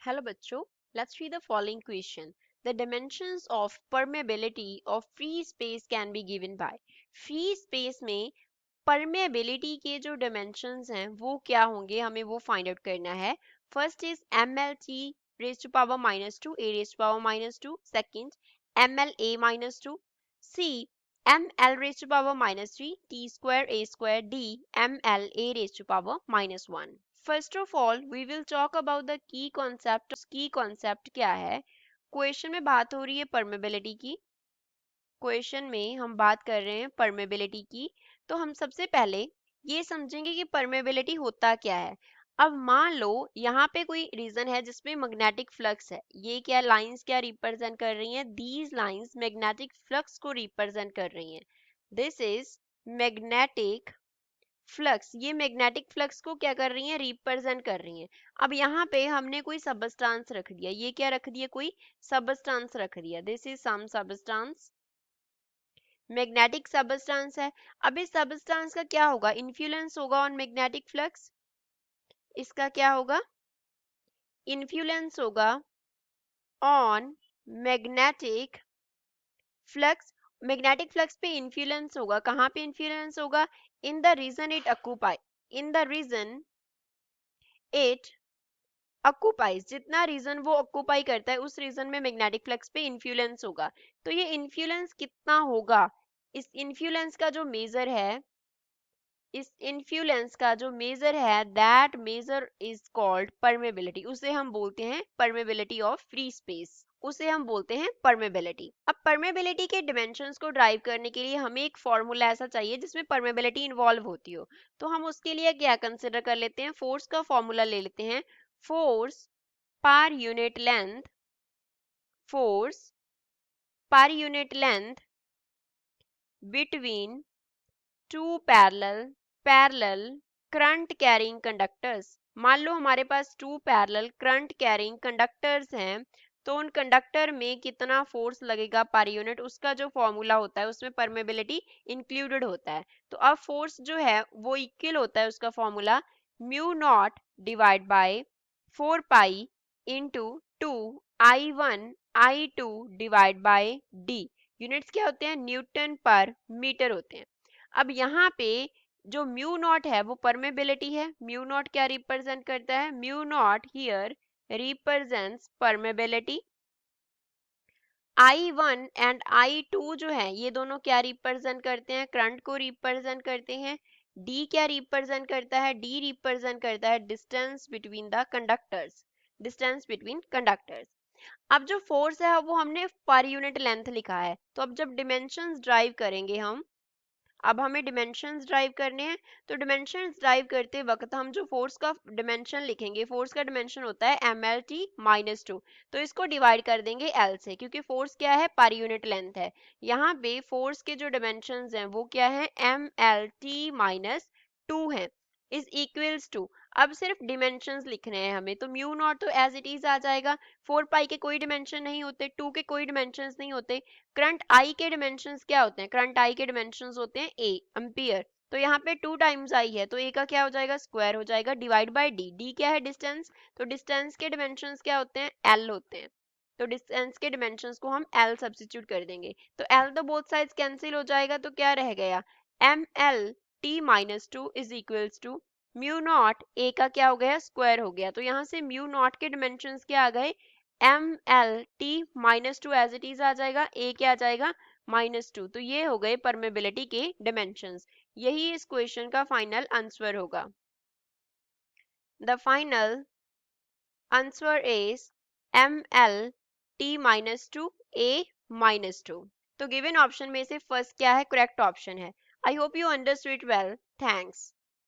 Hello बच्चों, let's read the following question. The dimensions of permeability of free space can be given by. Free space में permeability के जो dimensions हैं वो क्या होंगे, हमें वो find out करना है. First is mlt raised to power minus 2 a raised to power minus 2. Second, mla minus 2. C ml raised to power minus 3 t square a square d ml a raised to power minus 1. First of all, we will talk about the key concept. Key concept क्या है? Question में बात हो रही है permeability की. Question में हम बात कर रहे हैं परमेबिलिटी की. तो हम सबसे पहले ये समझेंगे कि परमेबिलिटी होता क्या है. अब मान लो यहाँ पे कोई रीजन है जिसमें मैग्नेटिक फ्लक्स है. ये क्या लाइंस क्या रिप्रेजेंट कर रही हैं? दीज लाइंस मैग्नेटिक फ्लक्स को रिप्रेजेंट कर रही हैं. This is magnetic flux. ये मैग्नेटिक फ्लक्स को क्या कर रही हैं? रिप्रेजेंट कर रही हैं. अब यहाँ पे हमने कोई सबस्टांस रख दिया. ये क्या रख दिया? कोई सबस्टांस रख दिया. This is some substance. Magnetic substance है. अब इस सबस्टांस का क्या होगा? इन्फ्लुएंस होगा ऑन मैग्नेटिक फ्लक्स. इसका क्या होगा? इन्फ्लुएंस होगा on magnetic flux. Magnetic flux पे इन्फ्लुएंस होगा. कहाँ पे इन्फ्लुएंस होगा? In the region it occupy. In the region it occupies. जितना रीजन वो ऑक्यूपाई करता है उस रीजन में मैग्नेटिक फ्लक्स पे इन्फ्लुएंस होगा. तो ये इन्फ्लुएंस कितना होगा? इस इन्फ्लुएंस का जो मेजर है, इस इन्फ्लुएंस का जो मेजर है, that major is called permeability. उसे हम बोलते हैं परमेबिलिटी ऑफ फ्री स्पेस. उसे हम बोलते हैं परमेबिलिटी. अब परमेबिलिटी के डिमेंशंस को ड्राइव करने के लिए हमें एक फॉर्मूला ऐसा चाहिए जिसमें परमेबिलिटी इन्वॉल्व होती हो. तो हम उसके लिए क्या कंसिडर कर लेते हैं? फोर्स का फॉर्मूला ले लेते हैं. Force per unit length, force per unit length between two parallel current carrying conductors. मान लो हमारे पास two parallel current carrying conductors हैं. तो उन कंडक्टर में कितना फोर्स लगेगा पर यूनिट, उसका जो फॉर्मूला होता है उसमें परमेबिलिटी इंक्लूडेड होता है. तो अब फोर्स जो है वो इक्वल होता है, उसका formula mu naught divide by 4 pi into 2 I1 I2 divide by D. Units क्या होते हैं? न्यूटन पर मीटर होते हैं. अब यहाँ पे जो म्यू नॉट है वो परमेबिलिटी है. म्यू नॉट क्या रिप्रेजेंट करता है? Mu naught here represents permeability. I1 and I2 जो है ये दोनों क्या रिप्रेजेंट करते हैं? करंट को रिप्रेजेंट करते हैं. D क्या रिप्रेजेंट करता है? D रिप्रेजेंट करता है distance between the conductors. Distance between conductors. अब जो फोर्स है वो हमने पर यूनिट लेंथ लिखा है. तो अब जब डिमेंशंस ड्राइव करेंगे हम, अब हमें डिमेंशंस ड्राइव करने हैं. तो डिमेंशंस ड्राइव करते वक्त हम जो फोर्स का डिमेंशन लिखेंगे, फोर्स का डिमेंशन होता है mlt माइनस 2. तो इसको डिवाइड कर देंगे l से, क्योंकि फोर्स क्या है? पर यूनिट लेंथ है. यहाँ पे फोर्स के जो डिमेंशंस हैं वो क्या है? mlt माइनस 2 है. इज इक्वल्स टू, अब सिर्फ डिमेंशंस लिखने हैं हमें. तो म्यू नॉट तो एज इट इज आ जाएगा. 4 पाई के कोई डिमेंशन नहीं होते, 2 के कोई डिमेंशंस नहीं होते. करंट आई के डिमेंशंस क्या होते हैं? करंट आई के डिमेंशंस होते हैं ए एम्पियर. तो यहाँ पे 2 टाइम्स आई है तो ए का क्या हो जाएगा? स्क्वायर हो जाएगा डिवाइड बाय डी. डी क्या है? डिस्टेंस. तो डिस्टेंस के डिमेंशंस क्या होते हैं? एल होते हैं. तो डिस्टेंस के डिमेंशंस को हम एल सब्स्टिट्यूट कर देंगे. तो एल तो बोथ साइड्स कैंसिल हो जाएगा. तो क्या रह गया? M L T minus 2 is equals to mu naught. A का क्या हो गया? स्क्वायर हो गया. तो यहाँ से म्यू नॉट के डिमेंशंस क्या आ गए? M L T minus 2 as it is आ जाएगा. ए क्या आ जाएगा? माइनस 2. तो ये हो गए परमेबिलिटी के डिमेंशंस. यही इस क्वेश्चन का फाइनल आंसर होगा. The final answer is M L T minus 2 A minus 2. तो गिवन ऑप्शन में से फर्स्ट क्या है? करेक्ट ऑप्शन है. I hope you understood it well. Thanks.